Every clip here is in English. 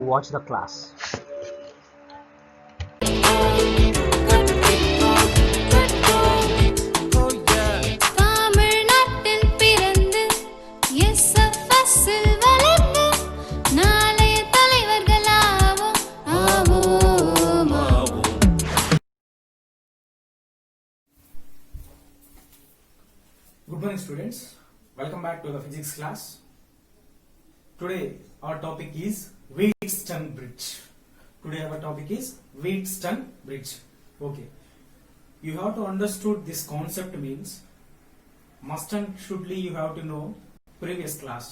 watch the class. தமிழ்நாட்டில் பிறந்து SFS இல் வளர்ந்து நாளைய தலைவர்களாவோம் ஆவோம் ஆவோம். Good morning students, welcome back to the physics class. Today our topic is Wheatstone bridge. Today our topic is Wheatstone bridge. Okay, you have to understood this concept means must and shouldly you have to know previous class.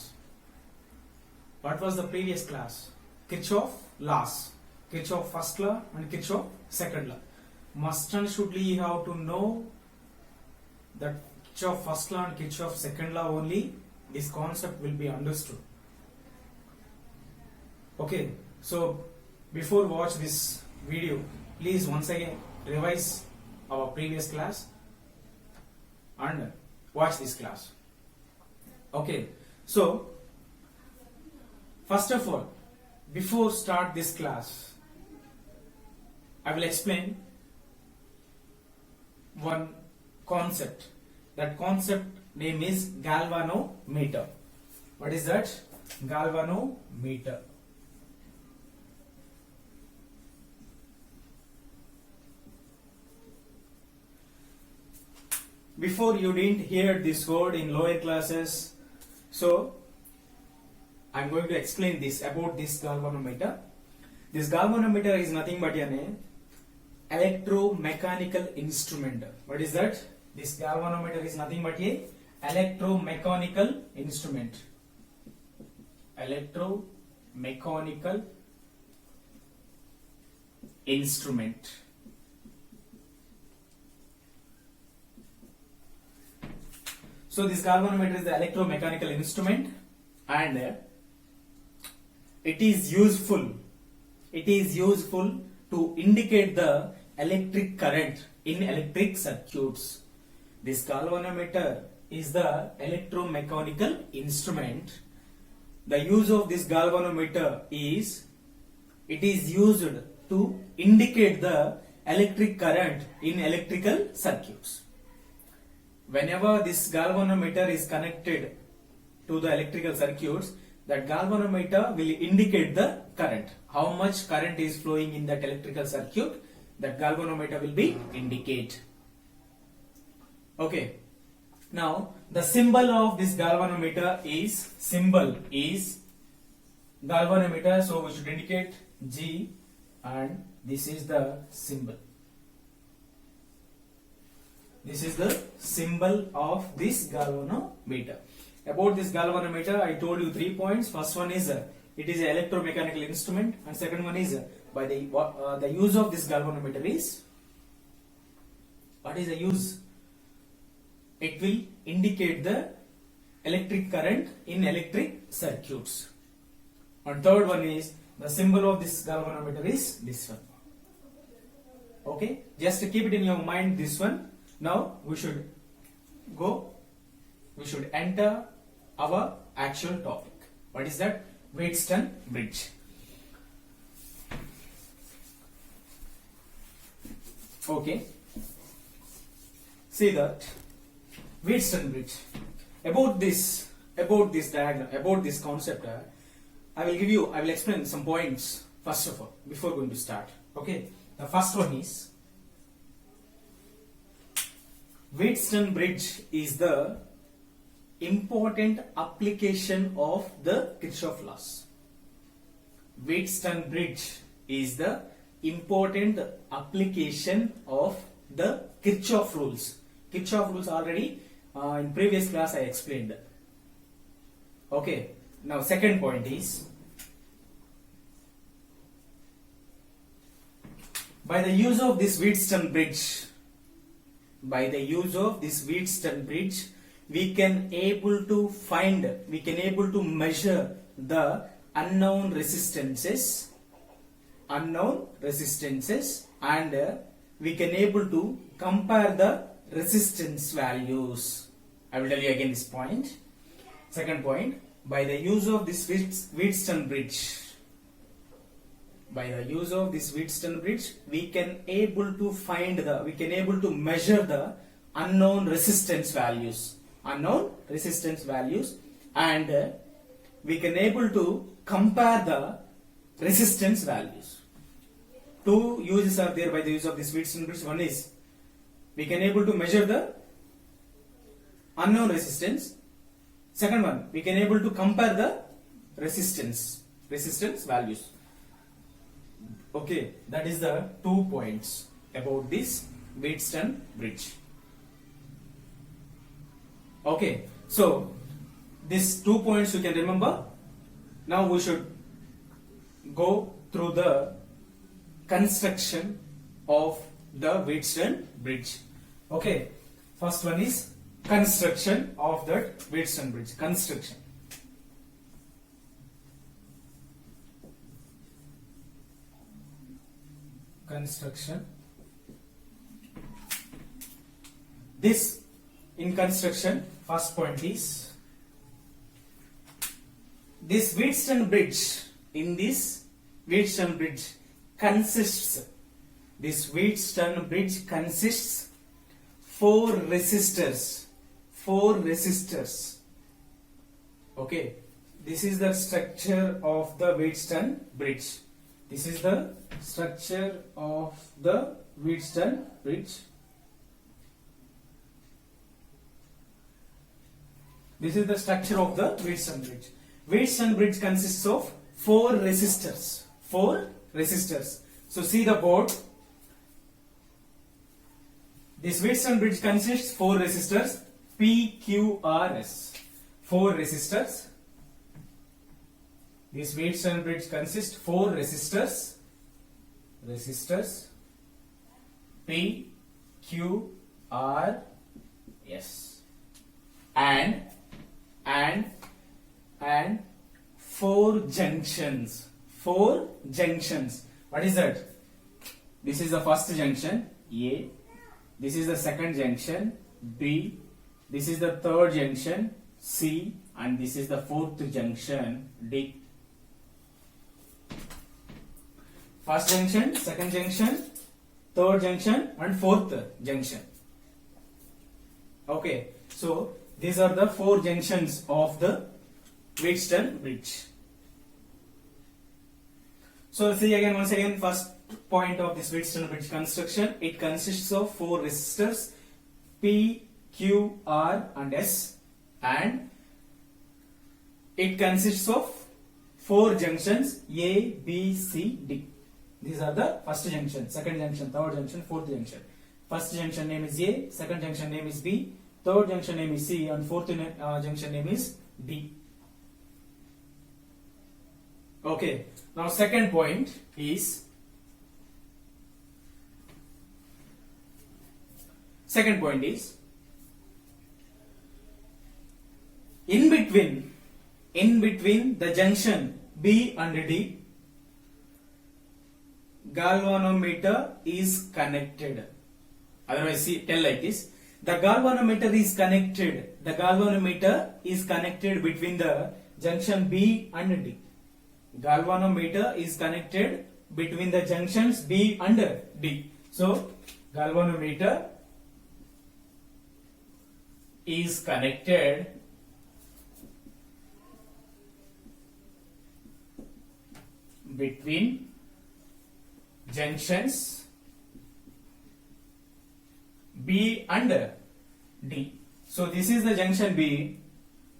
What was the previous class? Kirchhoff laws, Kirchhoff first law and Kirchhoff second law. Must and shouldly you have to know that Kirchhoff first law and Kirchhoff second law only this concept will be understood. Okay, so before watch this video, please once again revise our previous class and watch this class. Okay, so first of all, before start this class, I will explain one concept. That concept name is galvanometer. What is that? Galvanometer. Before you didn't hear this word in lower classes, so I'm going to explain this about this galvanometer. This galvanometer is nothing but an electromechanical instrument. What is that? This galvanometer is nothing but a electromechanical instrument. Electromechanical instrument. So this galvanometer is the electromechanical instrument and it is useful to indicate the electric current in electric circuits. This galvanometer is the electromechanical instrument. The use of this galvanometer is it is used to indicate the electric current in electrical circuits. Whenever this galvanometer is connected to the electrical circuits, that galvanometer will indicate the current. How much current is flowing in that electrical circuit, that galvanometer will be indicate. Okay. Now the symbol of this galvanometer is galvanometer. So we should indicate G, and this is the symbol. This is the symbol of this galvanometer. About this galvanometer, I told you 3 points. First one is it is an electromechanical instrument, and second one is by the use of this galvanometer is, what is the use? It will indicate the electric current in electric circuits. And third one is the symbol of this galvanometer is this one. Okay, just keep it in your mind, this one. Now we should enter our actual topic. What is that? Wheatstone bridge. Okay, see that Wheatstone bridge. About this diagram, about this concept, I will explain some points first of all before going to start. Okay, the first one is Wheatstone bridge is the important application of the Kirchhoff laws. Wheatstone bridge is the important application of the Kirchhoff rules. Kirchhoff rules already in previous class I explained. Okay, now second point is by the use of this Wheatstone bridge, we can able to measure the unknown resistances, and we can able to compare the resistance values. I will tell you again this point. Second point, by the use of this Wheatstone bridge, By the use of this Wheatstone bridge, we can able to measure the unknown resistance values, and we can able to compare the resistance values. Two uses are there by the use of this Wheatstone bridge. One is we can able to measure the unknown resistance. Second one, we can able to compare the resistance values. Okay, that is the 2 points about this Wheatstone bridge. Okay, so these 2 points you can remember. Now we should go through the construction of the Wheatstone bridge. Okay, first one is construction of that Wheatstone bridge. Construction. This in construction, first point is this Wheatstone bridge. In this Wheatstone bridge consists. This Wheatstone bridge consists four resistors. Okay, this is the structure of the Wheatstone bridge. This is the structure of the Wheatstone bridge. This is the structure of the Wheatstone bridge. Wheatstone bridge consists of four resistors. So see the board. This Wheatstone bridge consists four resistors. PQRS. Four resistors. This Wheatstone bridge consists four resistors. P, Q, R, S. And four junctions. What is that? This is the first junction, A. This is the second junction, B. This is the third junction, C. And this is the fourth junction, D. First junction, second junction, third junction, and fourth junction. Okay, so these are the four junctions of the Wheatstone bridge. So see again, once again, first point of this Wheatstone bridge construction. It consists of four resistors P, Q, R, and S, and it consists of four junctions A, B, C, D. These are the first junction, second junction, third junction, fourth junction. First junction name is A, second junction name is B, third junction name is C, and fourth junction name is D. Okay, now second point is in between the junction B and D, galvanometer is connected. Otherwise, see, tell like this: the galvanometer is connected. The galvanometer is connected between the junction B and D. Galvanometer is connected between the junctions B and D. So, galvanometer is connected between junctions B and D. So this is the junction B.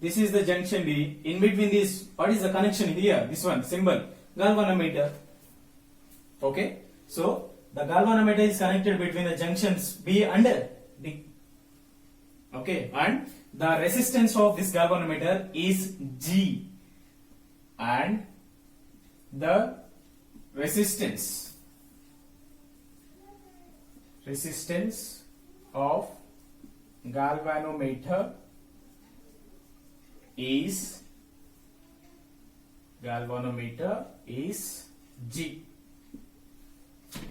This is the junction B. In between this, what is the connection here? This one, symbol, galvanometer. Okay. So the galvanometer is connected between the junctions B and D. Okay. And the resistance of this galvanometer is G. And the resistance of galvanometer is G.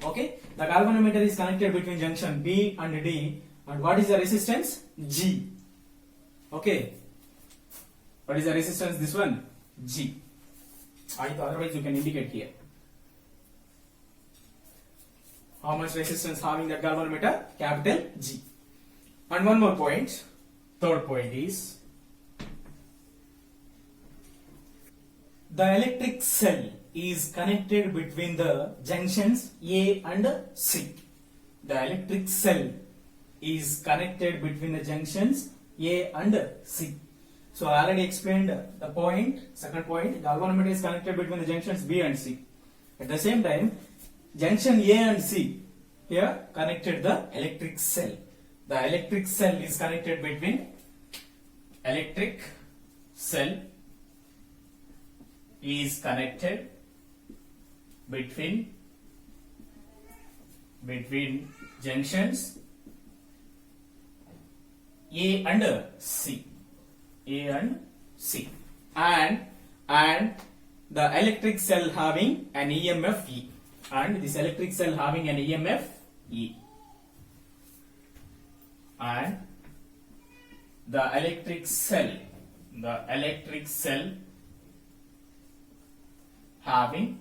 Okay, the galvanometer is connected between junction B and D, and what is the resistance? G. Okay, what is the resistance? This one, G. Otherwise you can indicate here. How much resistance having that galvanometer? Capital G. And one more point. Third point is the electric cell is connected between the junctions A and C. The electric cell is connected between the junctions A and C. So I already explained the point, second point, galvanometer is connected between the junctions B and C. At the same time, junction A and C here connected the electric cell. The electric cell is connected between electric cell is connected between junctions A and C. A and C. And the electric cell having an EMF E. And this electric cell having an EMF E. And the electric cell having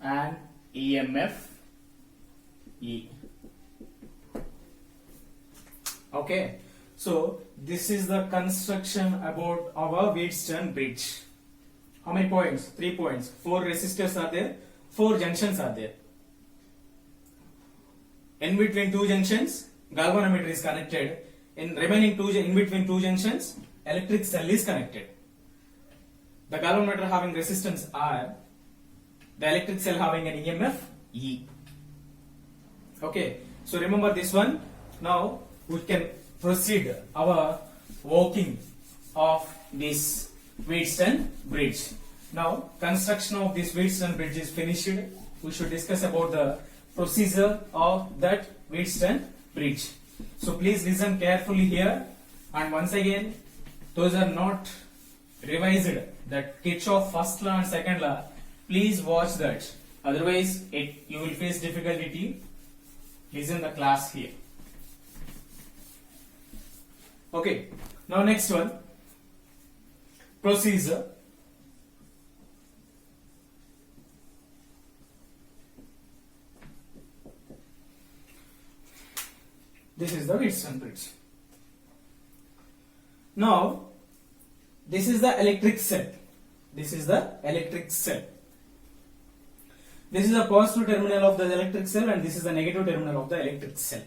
an EMF E. Okay, so this is the construction about our Wheatstone bridge. How many points? 3 points. 4 resistors are there, 4 junctions are there. In between 2 junctions, galvanometer is connected. In remaining in between 2 junctions, electric cell is connected. The galvanometer having resistance R, the electric cell having an EMF E. Okay, so remember this one. Now we can proceed our working of this Wheatstone bridge. Now construction of this Wheatstone bridge is finished. We should discuss about the procedure of that Wheatstone bridge. So please listen carefully here, and once again, those are not revised, that Kirchhoff first law and second law, please watch that, otherwise you will face difficulty. Listen the class here. Okay, now next one, procedure. This is the Wheatstone bridge. Now, this is the electric cell. This is the electric cell. This is the positive terminal of the electric cell, and this is the negative terminal of the electric cell.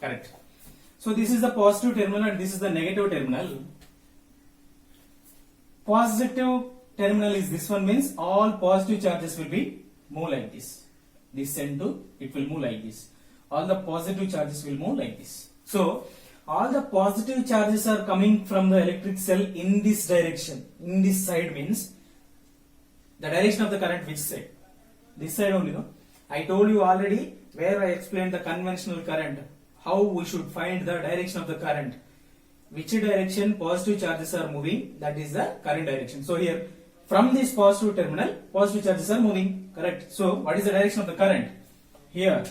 Correct. So this is the positive terminal and this is the negative terminal. Positive terminal is this one, means all positive charges will be move like this. This N2, it will move like this. All the positive charges will move like this. So all the positive charges are coming from the electric cell in this direction. In this side means the direction of the current, which side? This side only, no? I told you already where I explained the conventional current, how we should find the direction of the current. Which direction positive charges are moving, that is the current direction. So here from this positive terminal, positive charges are moving, correct? So what is the direction of the current? Here,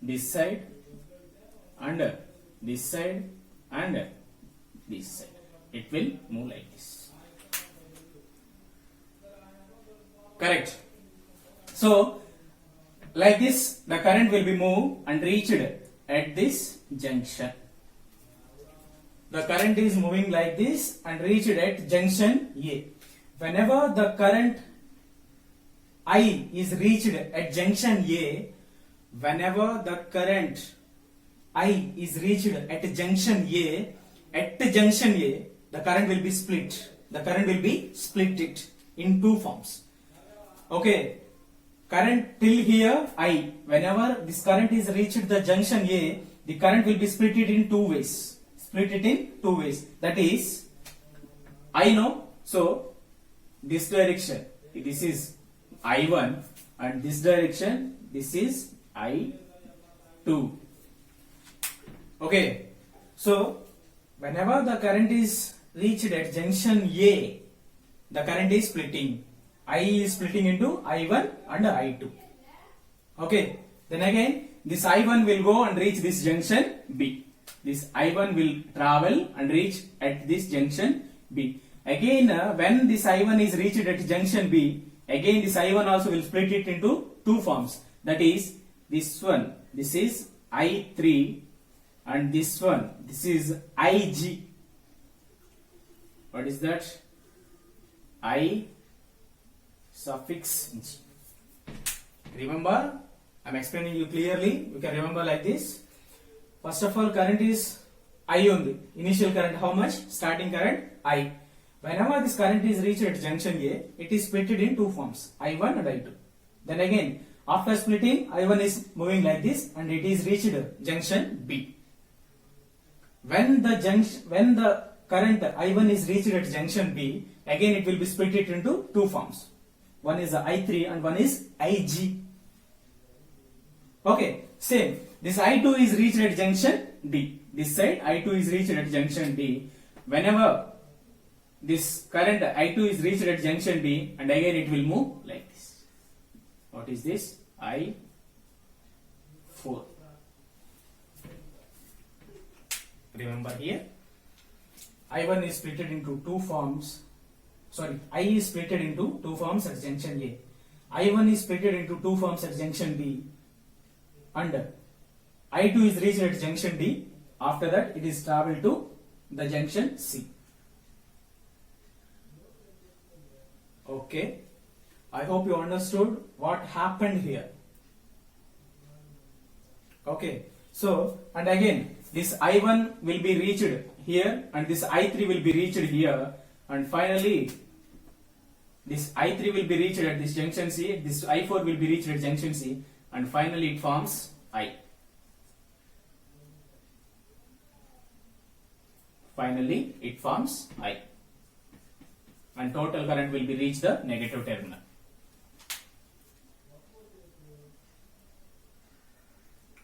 this side, and this side, and this side. It will move like this. Correct. So like this, the current will be moved and reached at this junction. The current is moving like this and reached at junction A. Whenever the current I is reached at junction A, whenever the current I is reached at junction A, the current will be split. The current will be split it in two forms. Okay, current till here I, whenever this current is reached the junction A, the current will be split it in two ways. Split it in two ways. That is, I know, so this direction, this is I1, and this direction, this is I2. Okay, so whenever the current is reached at junction A, the current is splitting. I is splitting into I1 and I2. Okay, then again this I1 will go and reach this junction B. This I1 will travel and reach at this junction B. Again, when this I1 is reached at junction B, Again this I1 also will split it into two forms. That is this one, this is I3, and this one, this is IG. What is that? I suffix. Remember, I am explaining you clearly. You can remember like this. First of all, current is I only. Initial current how much? Starting current I. Whenever this current is reached at junction A, it is split in two forms, I1 and I2. Then again, after splitting, I1 is moving like this and it is reached junction B. When the current I1 is reached at junction B, again it will be split it into two forms. One is I3 and one is IG. Okay, same. This I2 is reached at junction D. This side I2 is reached at junction D. Whenever this current I2 is reached at junction B, and again it will move like this. What is this? I4. Remember here, I1 is split into two forms. Sorry, I is split into two forms at junction A. I1 is split into two forms at junction B, and I2 is reached at junction D. After that, it is traveled to the junction C. Okay, I hope you understood what happened here. Okay, so and again this I1 will be reached here and this I3 will be reached here, and finally this I3 will be reached at this junction C, this I4 will be reached at junction C, and finally it forms I. Finally it forms I, and total current will be reached the negative terminal.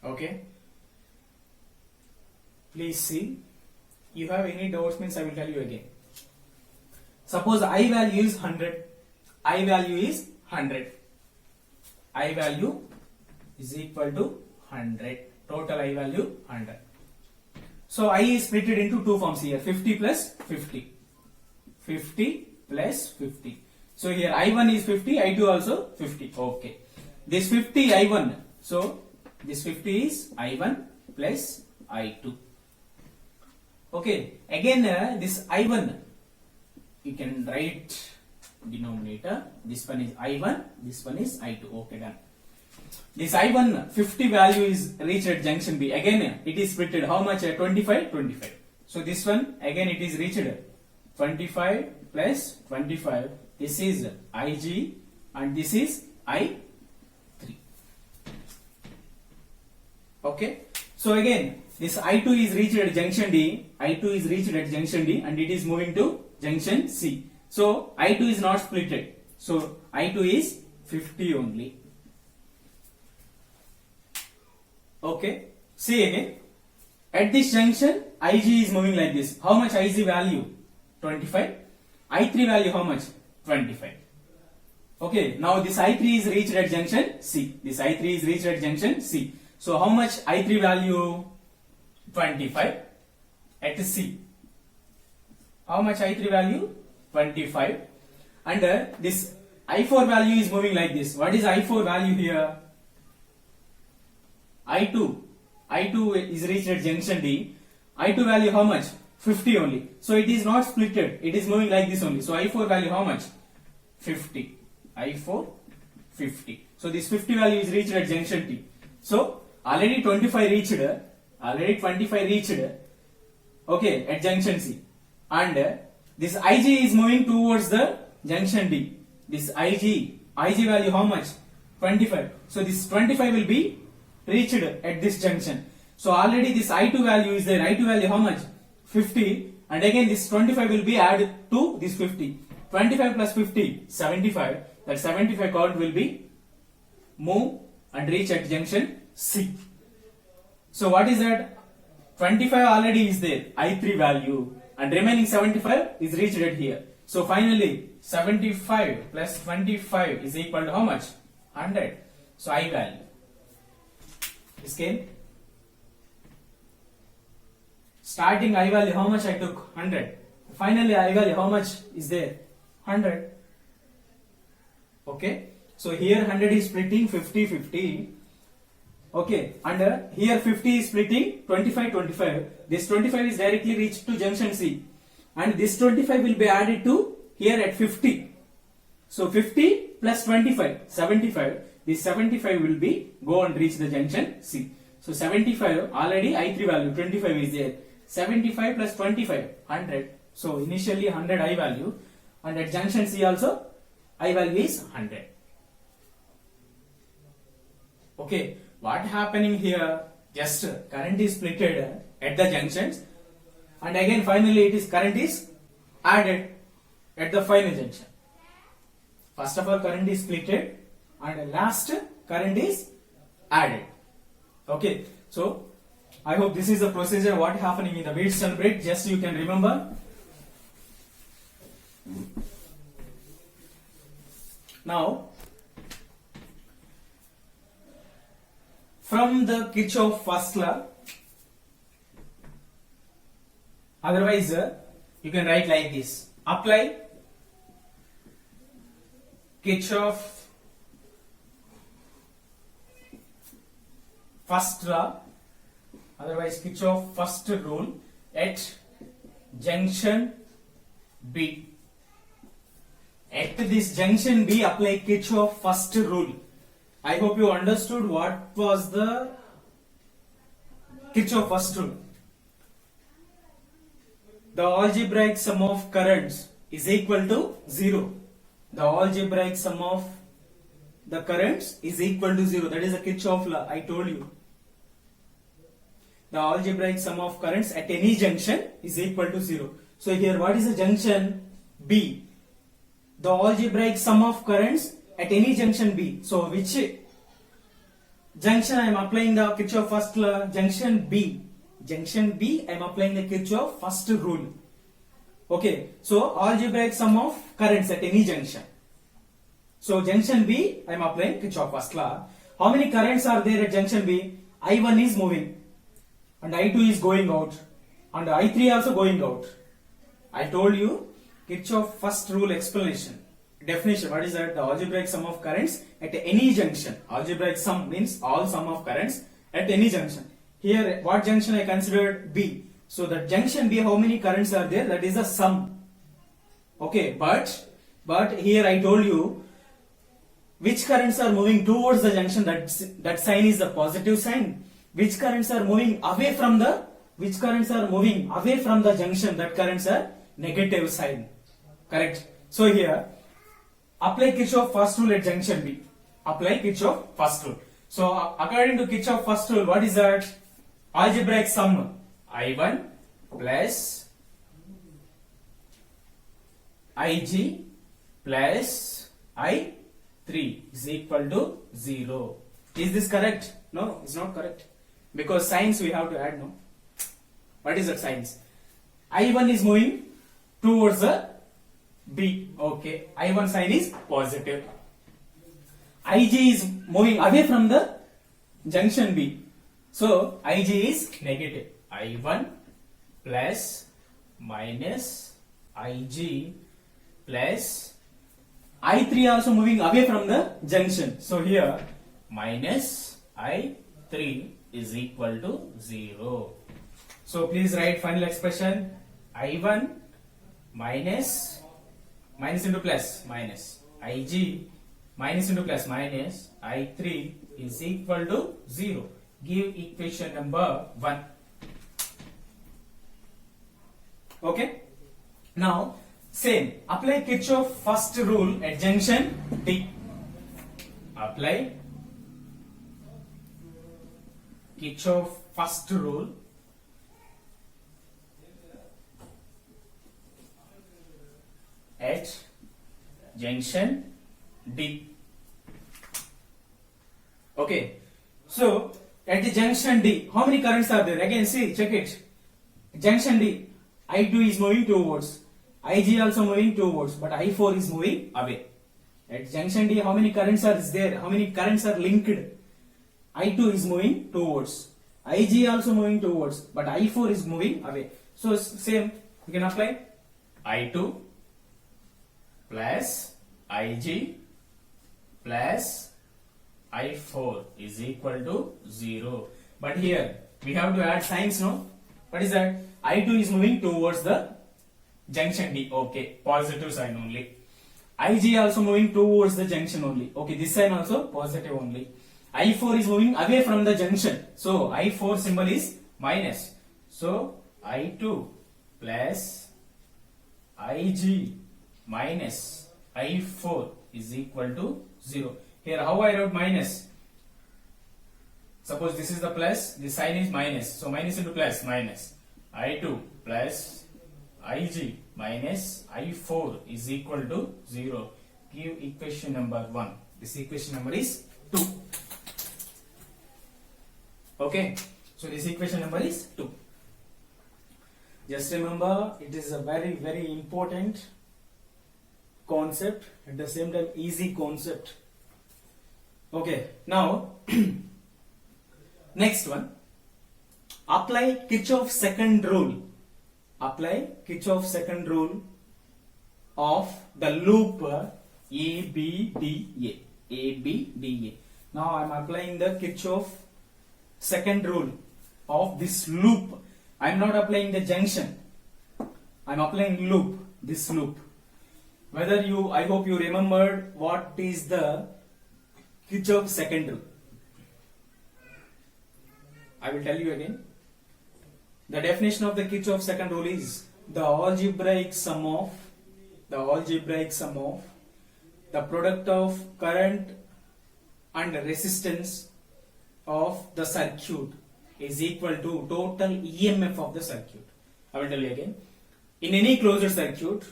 Okay, please see. You have any doubts means I will tell you again. Suppose I value is 100. I value is 100. I value is equal to 100. Total I value 100. So I is split into two forms here, 50 plus 50. 50 plus 50. So here I1 is 50, I2 also 50. Okay. This 50 I1. So this 50 is I1 plus I2. Okay. Again this I1 you can write denominator. This one is I1, this one is I2. Okay, done. This I1 50 value is reached at junction B. Again it is splitted. How much? 25, 25. So this one again it is reached 25 plus 25. This is IG and this is I3. Okay. So again this I2 is reached at junction D. I2 is reached at junction D and it is moving to junction C. So I2 is not splitted. So I2 is 50 only. Okay. See again. At this junction, IG is moving like this. How much IG value? 25. I3 value how much? 25. Okay. Now this I3 is reached at junction C. This I3 is reached at junction C. So how much I3 value? 25 at C. How much I3 value? 25. And this I4 value is moving like this. What is I4 value here? I2 is reached at junction D. I2 value how much? 50 only. So it is not splitted. It is moving like this only. So I4 value how much? 50. I4 50. So this 50 value is reached at junction T. So already 25 reached. Okay, at junction C. And this IG is moving towards the junction D. This IG value how much? 25. So this 25 will be reached at this junction. So already this I2 value is there. I2 value how much? 50. And again this 25 will be added to this 50. 25 plus 50, 75. That 75 current will be move and reach at junction C. So what is that? 25 already is there. I3 value. And remaining 75 is reached at here. So finally 75 plus 25 is equal to how much? 100. So I value. This came. Starting I value how much I took? 100. Finally I value how much is there? 100. Okay, so here 100 is splitting 50-50. Okay, and here 50 is splitting 25-25. This 25 is directly reached to junction C, and this 25 will be added to here at 50. So 50 plus 25, 75. This 75 will be go and reach the junction C. So 75 already I3 value 25 is there. 75 plus 25, 100. So initially 100 I value, and at junction C also I value is 100. Okay, what happening here? Just current is splitted at the junctions, and again finally it is current is added at the final junction. First of all current is splitted, and last current is added. Okay, so I hope this is the procedure what happening in the Wheatstone bridge. Just you can remember. Now, from the Kirchhoff first law, otherwise you can write like this: apply Kirchhoff first law, otherwise Kirchhoff first rule at junction B. At this junction B, apply Kirchhoff first rule. I hope you understood what was the Kirchhoff first rule. The algebraic sum of currents is equal to 0. The algebraic sum of the currents is equal to 0. That is the Kirchhoff law, I told you. The algebraic sum of currents at any junction is equal to 0. So here what is the junction B? The algebraic sum of currents at any junction B. So which junction I am applying the Kirchhoff first law? Junction B. Junction B I am applying the Kirchhoff first rule. Okay, so algebraic sum of currents at any junction. So junction B I am applying Kirchhoff first law. How many currents are there at junction B? I1 is moving, and I2 is going out, and I3 also going out. I told you Kirchhoff first rule explanation. Definition, what is that? The algebraic sum of currents at any junction. Algebraic sum means all sum of currents at any junction. Here what junction I considered? B. So the junction B, how many currents are there? That is a sum. Okay, but here I told you which currents are moving towards the junction, that sign is the positive sign. Which currents are moving away from the junction, that currents are negative sign. Correct. So here apply Kirchhoff first rule at junction B. Apply Kirchhoff first rule. So according to Kirchhoff first rule, what is that? Algebraic sum I1 plus Ig plus I3 is equal to 0. Is this correct? No, it's not correct. Because signs we have to add, no? What is that signs? I1 is moving towards the B. Okay, I1 sign is positive. Ig is moving away from the junction B. So Ig is negative. I1 plus minus Ig plus I3 also moving away from the junction. So here minus I3 is equal to 0. So please write final expression: I1 minus into plus minus Ig minus into plus minus I3 is equal to 0. Give equation number 1. Okay. Now same, apply Kirchhoff first rule at junction D. Apply Kirchhoff first rule at junction D. Okay, so at the junction D, how many currents are there? Again, see, check it. Junction D, I2 is moving towards, Ig also moving towards, but I4 is moving away. At junction D, how many currents are there? How many currents are linked? I2 is moving towards, Ig also moving towards, but I4 is moving away. So same, you can apply I2 plus Ig plus I4 is equal to 0. But here we have to add signs, no? What is that? I2 is moving towards the junction D. Okay, positive sign only. IG also moving towards the junction only. Okay, this sign also positive only. I4 is moving away from the junction. So I4 symbol is minus. So I2 plus IG minus I4 is equal to 0. Here how I wrote minus? Suppose this is the plus, this sign is minus. So minus into plus, minus. I2 plus IG minus I4 is equal to 0. Give equation number 1. This equation number is 2. Okay. So this equation number is 2. Just remember, it is a very important concept, at the same time easy concept. Okay, now next one, apply Kirchhoff's second rule. Apply Kirchhoff's second rule of the loop ABDA. ABDA. Now I am applying the Kirchhoff second rule of this loop. I am not applying the junction. I am applying loop, this loop. Whether you, I hope you remembered what is the Kirchhoff second rule. I will tell you again. The definition of the Kirchhoff second rule is the algebraic sum of the product of current and resistance of the circuit is equal to total EMF of the circuit. I will tell you again. In any closed circuit,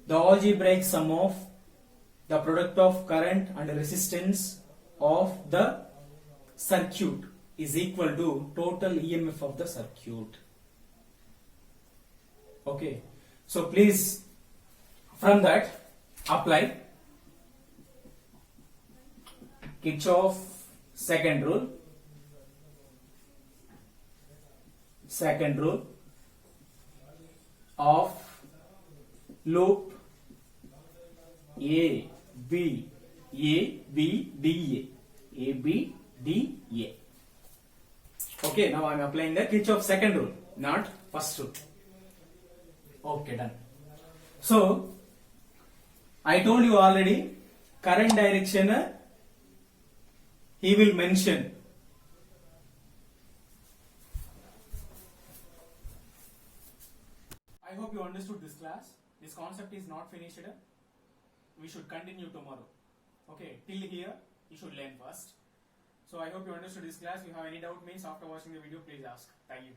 the algebraic sum of the product of current and resistance of the circuit is equal to total EMF of the circuit. Okay. So please, from that, apply Kirchhoff second rule of loop ABDA. Okay, now I am applying the Kirchhoff second rule, not first rule. Okay, done. So I told you already, current direction he will mention. I hope you understood this class. This concept is not finished. We should continue tomorrow. Okay, till here you should learn first. So I hope you understood this class. If you have any doubt, means after watching the video, please ask. Thank you.